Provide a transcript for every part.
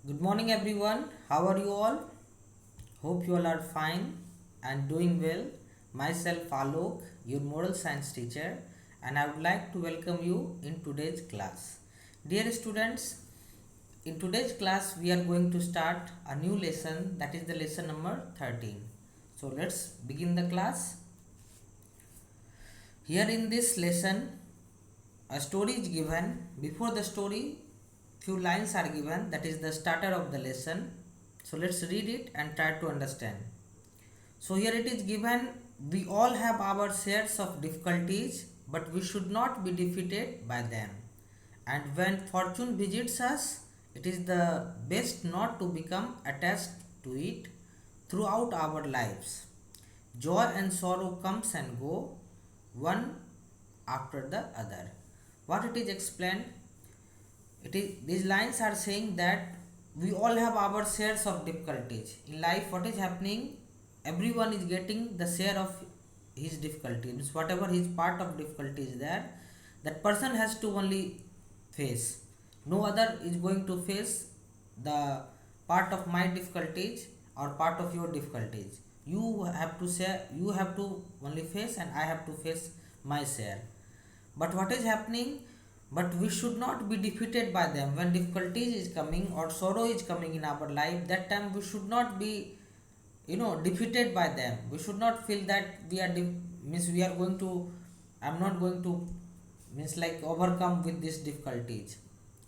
Good morning, everyone. How are you all? Hope you all are fine and doing well. Myself, Alok, your moral science teacher, and I would like to welcome you in today's class. Dear students, in today's class, we are going to start a new lesson, that is the lesson number 13. So, let's begin the class. Here in this lesson, a story is given. Before the story, few lines are given, that is the starter of the lesson. So let's read it and try to understand. So here it is given, we all have our shares of difficulties, but we should not be defeated by them. And when fortune visits us, it is the best not to become attached to it throughout our lives. Joy and sorrow comes and go, one after the other. What it is explained, it is these lines are saying that we all have our shares of difficulties in life. What is happening, everyone is getting the share of his difficulty, means whatever his part of difficulty is there, that person has to only face. No other is going to face the part of my difficulties or part of your difficulties. You have to share, you have to only face, and I have to face my share. But what is happening, but we should not be defeated by them. When difficulties is coming or sorrow is coming in our life, that time we should not be defeated by them. We should not feel that we are means we are going to, I'm not going to, means like overcome with these difficulties.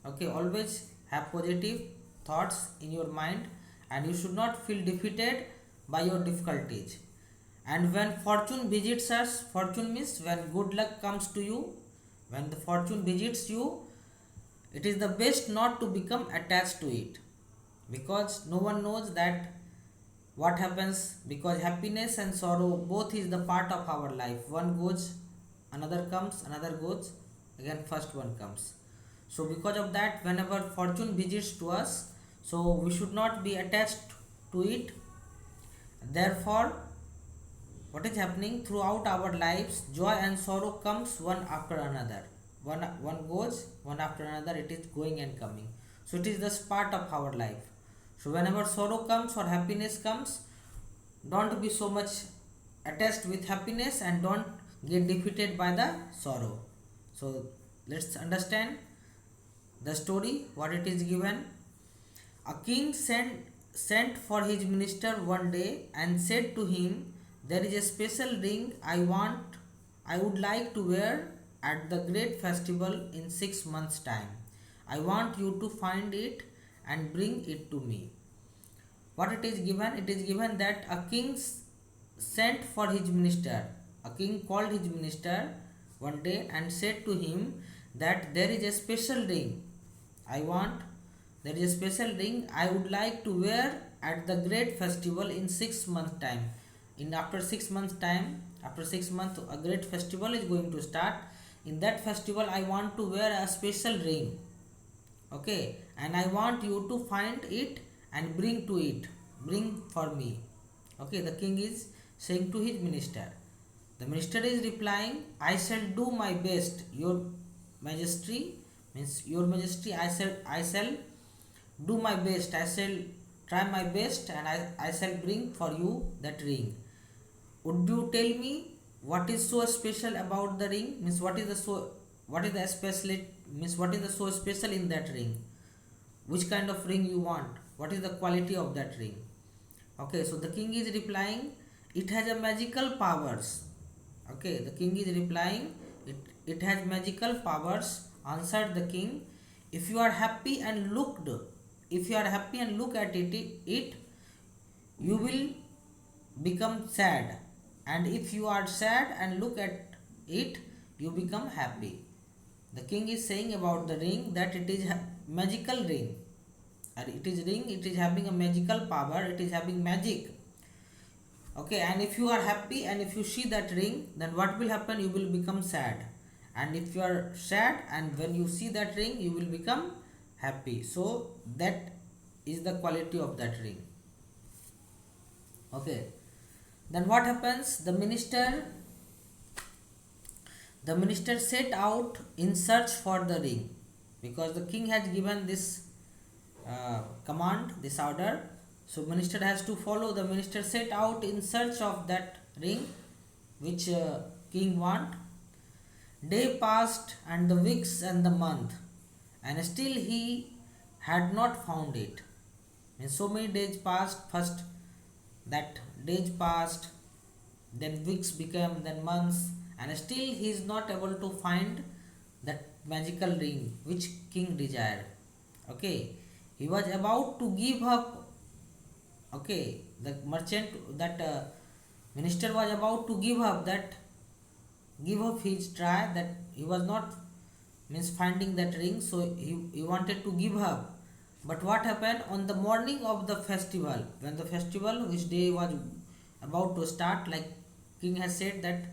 Okay, always have positive thoughts in your mind, and you should not feel defeated by your difficulties. And when fortune visits us, fortune means when good luck comes to you, when the fortune visits you, it is the best not to become attached to it, because no one knows that what happens, because happiness and sorrow both is the part of our life. One goes, another comes, another goes, again first one comes. So because of that, whenever fortune visits to us, so we should not be attached to it. Therefore, what is happening throughout our lives, joy and sorrow comes one after another. One goes, one after another, it is going and coming. So it is this part of our life. So whenever sorrow comes or happiness comes, don't be so much attached with happiness and don't get defeated by the sorrow. So let's understand the story, what it is given. A king sent for his minister one day and said to him, there is a special ring I would like to wear at the great festival in 6 months' time. I want you to find it and bring it to me. What it is given? It is given that a king sent for his minister. A king called his minister one day and said to him that there is a special ring. There is a special ring I would like to wear at the great festival in 6 months' time. In after 6 months' time, after 6 months, a great festival is going to start. In that festival, I want to wear a special ring. Okay, and I want you to find it and bring for me. Okay, the king is saying to his minister. The minister is replying, I shall do my best, your majesty. Means your majesty, I shall do my best, I shall try my best, and I shall bring for you that ring. Would you tell me what is so special about the ring? Means what is the special, means what is the so special in that ring? Which kind of ring you want? What is the quality of that ring? Okay, so the king is replying, it has a magical powers. Okay, the king is replying, it has magical powers. Answered the king, if you are happy and look at it, you will become sad, and if you are sad and look at it, you become happy. The king is saying about the ring that it is a magical ring, and it is having a magical power, it is having magic. Okay, and if you are happy and if you see that ring, then what will happen? You will become sad, and if you are sad and when you see that ring, you will become happy. So that is the quality of that ring. Okay, then what happens? The minister set out in search for the ring, because the king has given this command, this order. So minister has to follow. The minister set out in search of that ring which king want. Day passed and the weeks and the month, and still he had not found it. And so many days passed. First that days passed, then weeks became, then months, and still he is not able to find that magical ring which king desired. Okay, he was about to give up. Okay, the merchant, that minister was about to give up his try, that he was not means finding that ring, so he wanted to give up. But what happened on the morning of the festival, when the festival which day was about to start, like king has said that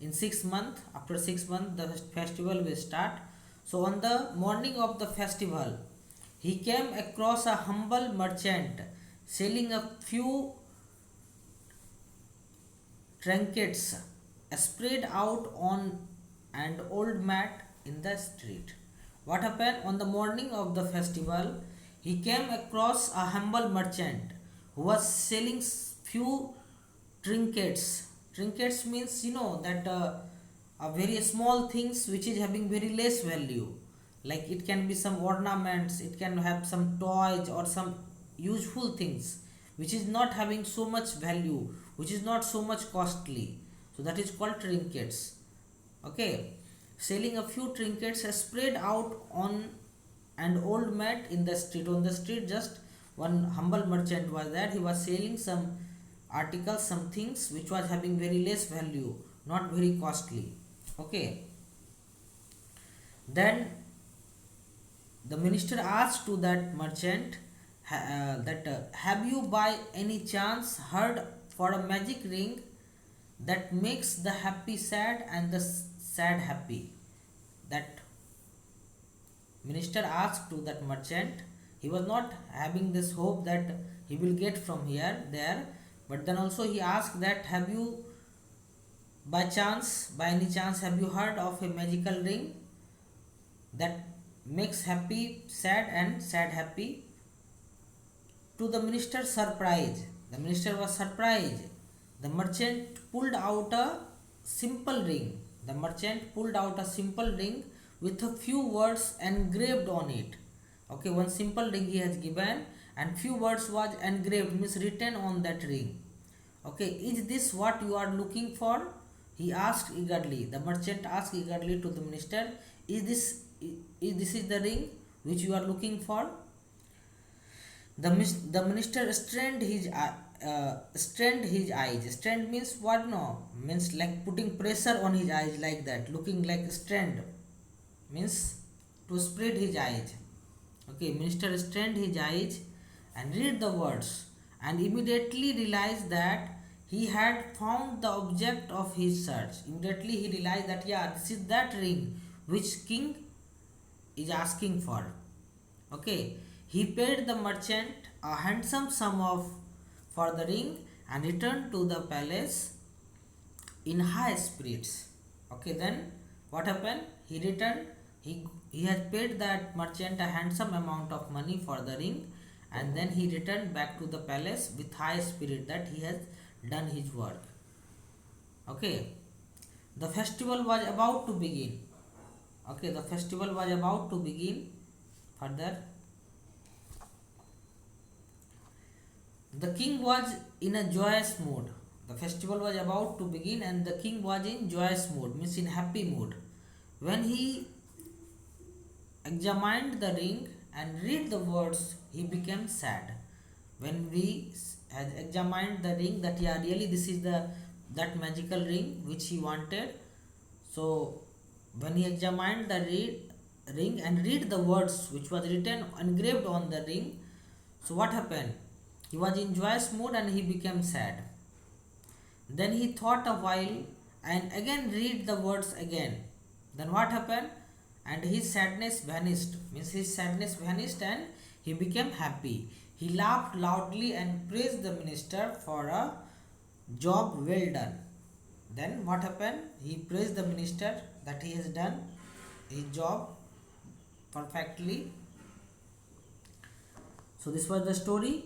in 6 months, after 6 months the festival will start. So on the morning of the festival, he came across a humble merchant selling a few trinkets spread out on an old mat in the street. What happened on the morning of the festival? He came across a humble merchant who was selling few trinkets. Trinkets means, you know, that very small things which is having very less value. Like it can be some ornaments, it can have some toys or some useful things which is not having so much value, which is not so much costly. So that is called trinkets. Okay, selling a few trinkets spread out on an old mat in the street. On the street, just one humble merchant was there. He was selling some articles, some things which was having very less value, not very costly. Okay, then the minister asked to that merchant have you by any chance heard for a magic ring that makes the happy sad and the sad happy? That minister asked to that merchant. He was not having this hope that he will get from here there, but then also he asked that have you by any chance have you heard of a magical ring that makes happy sad and sad happy? To the minister's surprise, the minister was surprised. The merchant pulled out a simple ring. The merchant pulled out a simple ring with a few words engraved on it. Okay, one simple ring he has given and few words was engraved, means written on that ring. Okay, is this what you are looking for? He asked eagerly. The merchant asked eagerly to the minister, is this is the ring which you are looking for? The minister strained his eyes. Strained means what? No, means like putting pressure on his eyes, like that, looking like strained means to spread his eyes. Okay, minister strained his eyes and read the words and immediately realized that he had found the object of his search. Immediately he realized that yeah, this is that ring which king is asking for. Okay, he paid the merchant a handsome sum of for the ring and returned to the palace in high spirits. Okay, then what happened? He returned. He had paid that merchant a handsome amount of money for the ring, and then he returned back to the palace with high spirit that he has done his work. Okay, the festival was about to begin. Okay, the festival was about to begin. Further, the king was in a joyous mood. The festival was about to begin and the king was in joyous mood, means in happy mood. When he examined the ring and read the words, he became sad. When we had examined the ring, that yeah, really this is that magical ring which he wanted. So when he examined the ring and read the words which was written engraved on the ring, so what happened? He was in joyous mood and he became sad. Then he thought a while and again read the words again. Then what happened? And his sadness vanished. Means his sadness vanished and he became happy. He laughed loudly and praised the minister for a job well done. Then what happened? He praised the minister that he has done his job perfectly. So this was the story.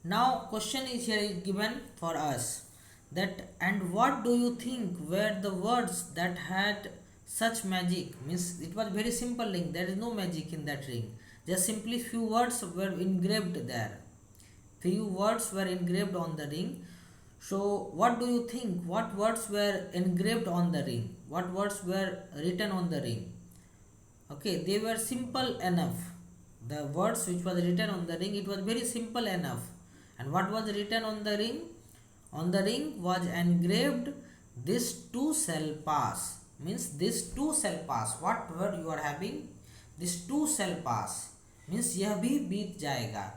Now question is here is given for us that, and what do you think were the words that had such magic? Means it was very simple ring. There is no magic in that ring. Just simply few words were engraved there. Few words were engraved on the ring. So what do you think? What words were engraved on the ring? What words were written on the ring? Okay, they were simple enough. The words which was written on the ring, it was very simple enough. And what was written on the ring? On the ring was engraved, this too shall pass. Means this too shall pass. What word you are having? This too shall pass. Means यह भी बीत जाएगा.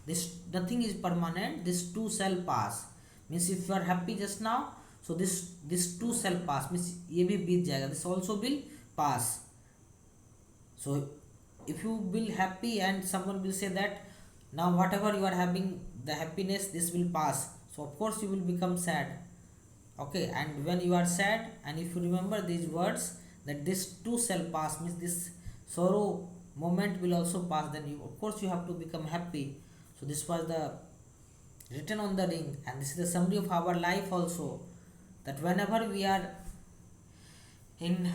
This nothing is permanent. This too shall pass. Means if you are happy just now, so this too shall pass. Means ये भी बीत जाएगा. This also will pass. So if you will happy and someone will say that now whatever you are having the happiness, this will pass, so of course you will become sad. Okay, and when you are sad and if you remember these words that this too shall pass, means this sorrow moment will also pass, then you of course you have to become happy. So this was the written on the ring, and this is the summary of our life also, that whenever we are in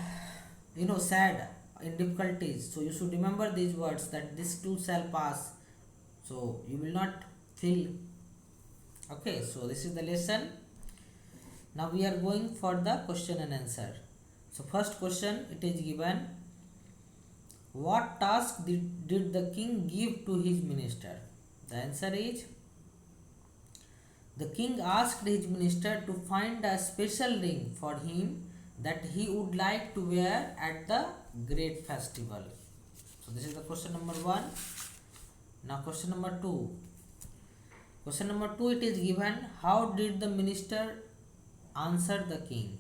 sad, in difficulties, so you should remember these words that this too shall pass, so you will not feel. Okay, so this is the lesson. Now we are going for the question and answer. So first question, it is given, what task did the king give to his minister? The answer is, the king asked his minister to find a special ring for him that he would like to wear at the great festival. So this is the question number 1. Now question number 2. Question number 2, it is given, how did the minister answer the king?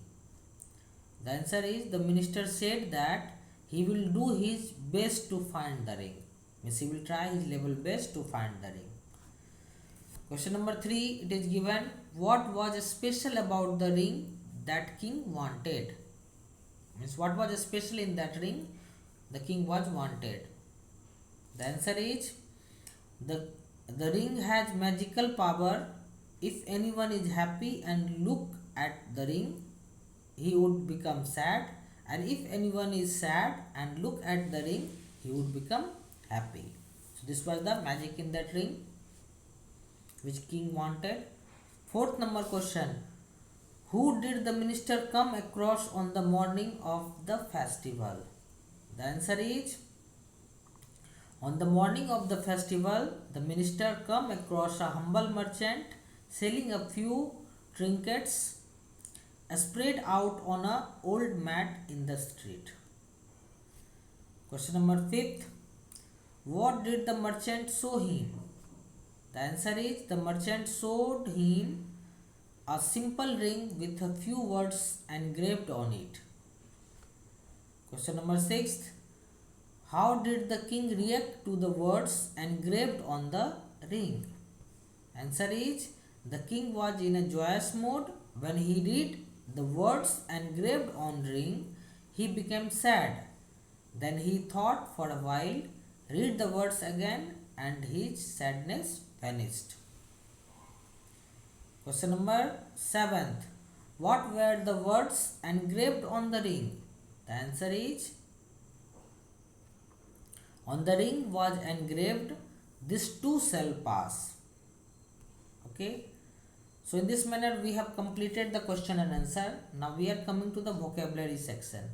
The answer is, the minister said that he will do his best to find the ring. Means he will try his level best to find the ring. Question number 3, it is given, what was special about the ring that king wanted? Means what was special in that ring the king was wanted? The answer is, the ring has magical power. If anyone is happy and look at the ring, he would become sad, and if anyone is sad and look at the ring, he would become happy. So this was the magic in that ring which king wanted. Fourth number question, who did the minister come across on the morning of the festival? The answer is, on the morning of the festival, the minister come across a humble merchant selling a few trinkets spread out on a old mat in the street. Question number 5, what did the merchant show him? The answer is, the merchant showed him a simple ring with a few words engraved on it. Question number 6, how did the king react to the words engraved on the ring? Answer is, the king was in a joyous mood. When he read the words engraved on ring, he became sad. Then he thought for a while, read the words again, and his sadness vanished. Question number 7, what were the words engraved on the ring? The answer is, on the ring was engraved, this too shall pass. Okay, so in this manner we have completed the question and answer. Now we are coming to the vocabulary section.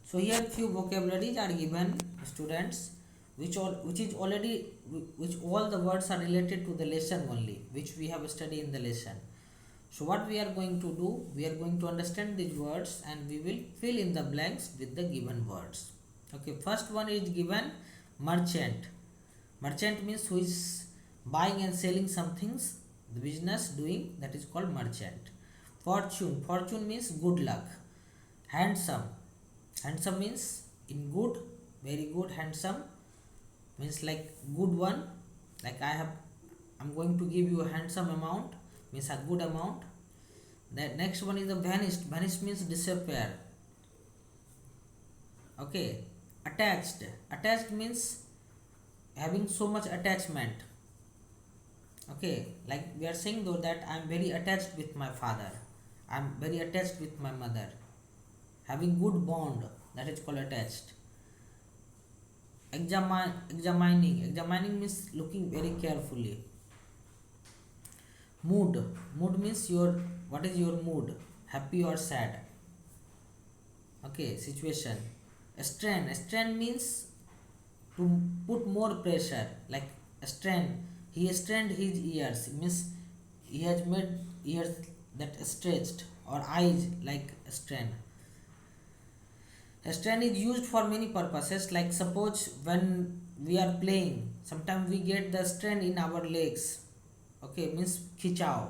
So here few vocabularies are given, students, which all the words are related to the lesson only, which we have studied in the lesson. So what we are going to do, we are going to understand these words and we will fill in the blanks with the given words. Okay, first one is given, merchant. Merchant means who is buying and selling some things, the business doing, that is called merchant. Fortune. Fortune means good luck. Handsome. Handsome means in good, very good. Handsome means like good one. Like I'm going to give you a handsome amount, means a good amount. The next one is the vanished. Vanished means disappear. Okay. Attached. Attached means having so much attachment. Okay, like we are saying though that I am very attached with my father, I am very attached with my mother, having good bond, that is called attached. Examining means looking very carefully. Mood means your, what is your mood, happy or sad. Okay, situation. Strain means to put more pressure, like strain, he strained his ears means he has made ears that stretched, or eyes like strain. A strain is used for many purposes, like suppose when we are playing, sometimes we get the strain in our legs. Okay, means khichao.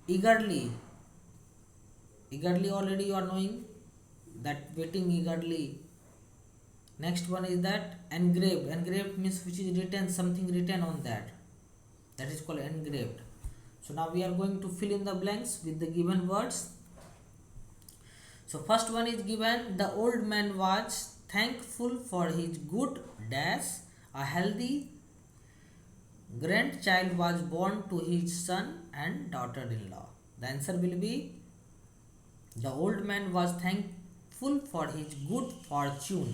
Eagerly already you are knowing that, waiting eagerly. Next one is that engraved means which is written, something written on that, that is called engraved. So now we are going to fill in the blanks with the given words. So first one is given, the old man was thankful for his good dash, a healthy grandchild was born to his son and daughter-in-law. The answer will be, the old man was thankful for his good fortune.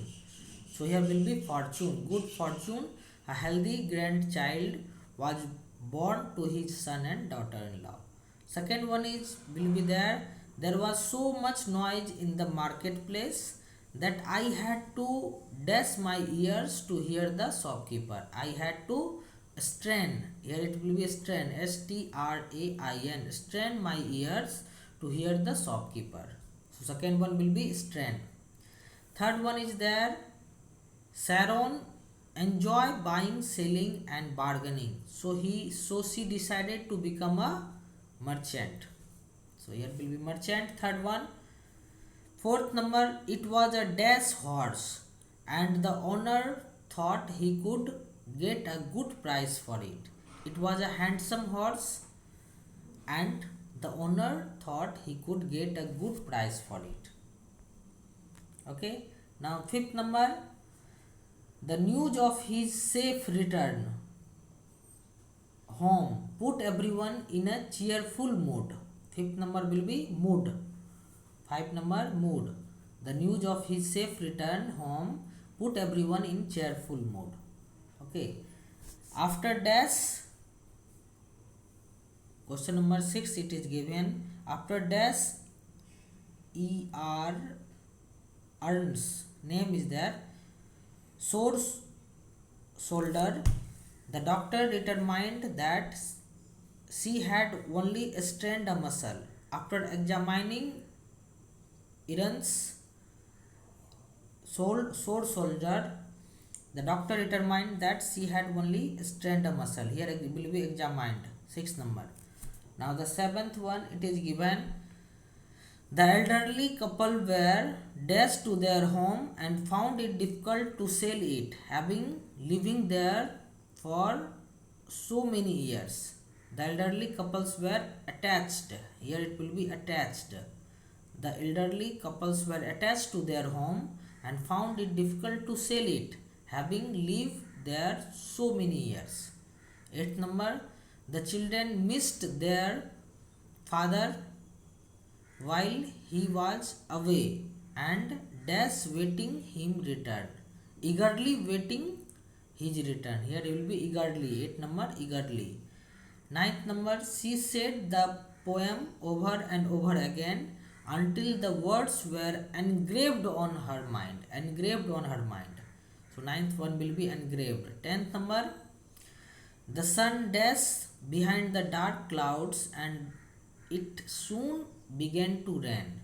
So here will be fortune, good fortune, a healthy grandchild was born to his son and daughter-in-law. Second one is, will be there was so much noise in the marketplace that I had to dash my ears to hear the shopkeeper. I had to strain, here it will be strain, strain, strain my ears to hear the shopkeeper. So second one will be strain. Third one is there, Sharon enjoy buying, selling and bargaining. So she decided to become a merchant. So here will be merchant, third one. Fourth number, it was a dash horse and the owner thought he could get a good price for it. It was a handsome horse and the owner thought he could get a good price for it. Okay, now fifth number, the news of his safe return home put everyone in a cheerful mood. Fifth number will be mood. Five number, mood. The news of his safe return home put everyone in cheerful mood. Okay. After dash, question number 6 it is given. After dash, earns, name is there. Source, shoulder. The doctor determined that she had only strained a muscle. After examining Aaron's sore shoulder, the doctor determined that she had only strained a muscle. Here it will be examined. 6th number. Now the 7th one it is given. The elderly couple were dashed to their home and found it difficult to sell it, having living there for so many years. The elderly couples were attached. Here it will be attached. The elderly couples were attached to their home and found it difficult to sell it, having lived there so many years. 8th number, the children missed their father while he was away and dash waiting him return. Eagerly waiting his return. Here it will be eagerly. 8th number, eagerly. 9th number, she said the poem over and over again until the words were engraved on her mind. Engraved on her mind. So 9th one will be engraved. 10th number, the sun dashed behind the dark clouds and it soon began to rain.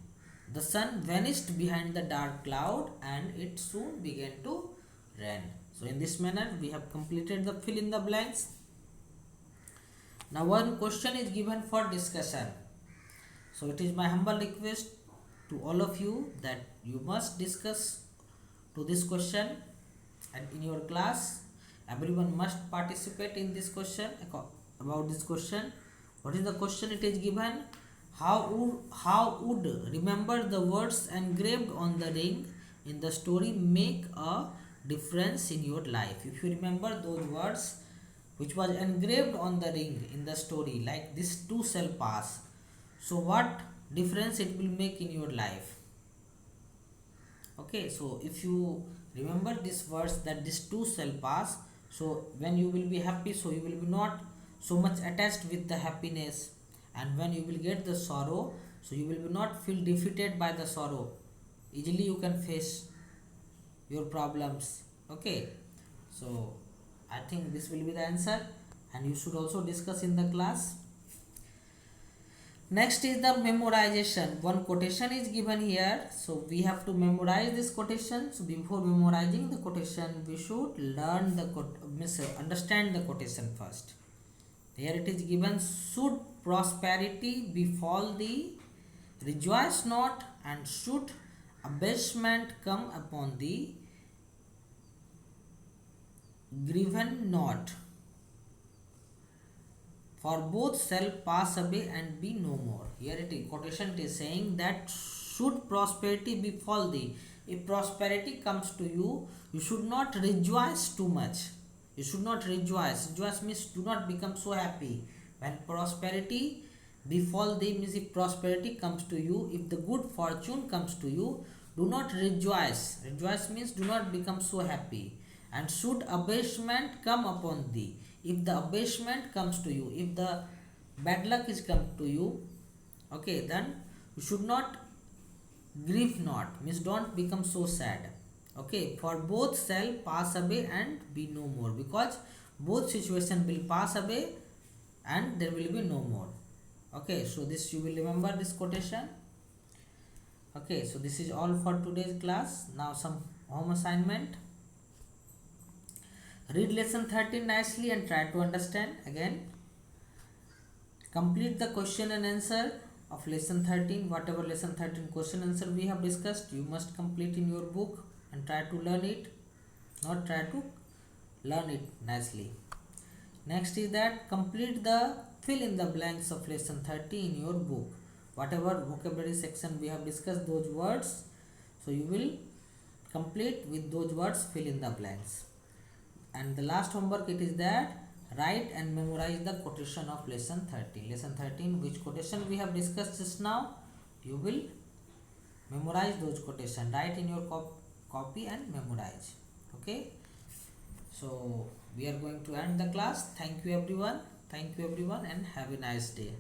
The sun vanished behind the dark cloud and it soon began to rain. So in this manner we have completed the fill in the blanks. Now one question is given for discussion. So it is my humble request to all of you that you must discuss to this question, and in your class everyone must participate in this question, about this question. What is the question it is given? How would remember the words engraved on the ring in the story make a difference in your life? If you remember those words which was engraved on the ring in the story, like this too shall pass. So what difference it will make in your life? Okay, so if you remember this verse that this too shall pass, so when you will be happy, so you will be not so much attached with the happiness, and when you will get the sorrow, so you will be not feel defeated by the sorrow. Easily you can face your problems. Okay, so I think this will be the answer, and you should also discuss in the class. Next is the memorization. One quotation is given here, so we have to memorize this quotation. So before memorizing the quotation, we should learn the understand the quotation first. Here it is given: should prosperity befall thee, rejoice not, and should abasement come upon thee, grieve not. For both shall pass away and be no more. Here it is quotation is saying that should prosperity befall thee, if prosperity comes to you, you should not rejoice too much. You should not rejoice. Rejoice means do not become so happy. When prosperity befall thee means if prosperity comes to you, if the good fortune comes to you, do not rejoice. Rejoice means do not become so happy. And should abasement come upon thee, if the abasement comes to you, if the bad luck is come to you, okay, then you should not grieve not, means don't become so sad. Okay, for both shall pass away and be no more, because both situation will pass away and there will be no more. Okay, so this you will remember this quotation. Okay, so this is all for today's class. Now some home assignment. Read lesson 13 nicely and try to understand again. Complete the question and answer of lesson 13. Whatever lesson 13 question answer we have discussed, you must complete in your book and try to learn it. Not try to learn it nicely. Next is that complete the fill in the blanks of lesson 13 in your book. Whatever vocabulary section we have discussed, those words, so you will complete with those words, fill in the blanks. And the last homework it is that write and memorize the quotation of lesson 13. Lesson 13, which quotation we have discussed just now, you will memorize those quotation. Write in your copy and memorize. Okay, so we are going to end the class. Thank you everyone. Thank you everyone and have a nice day.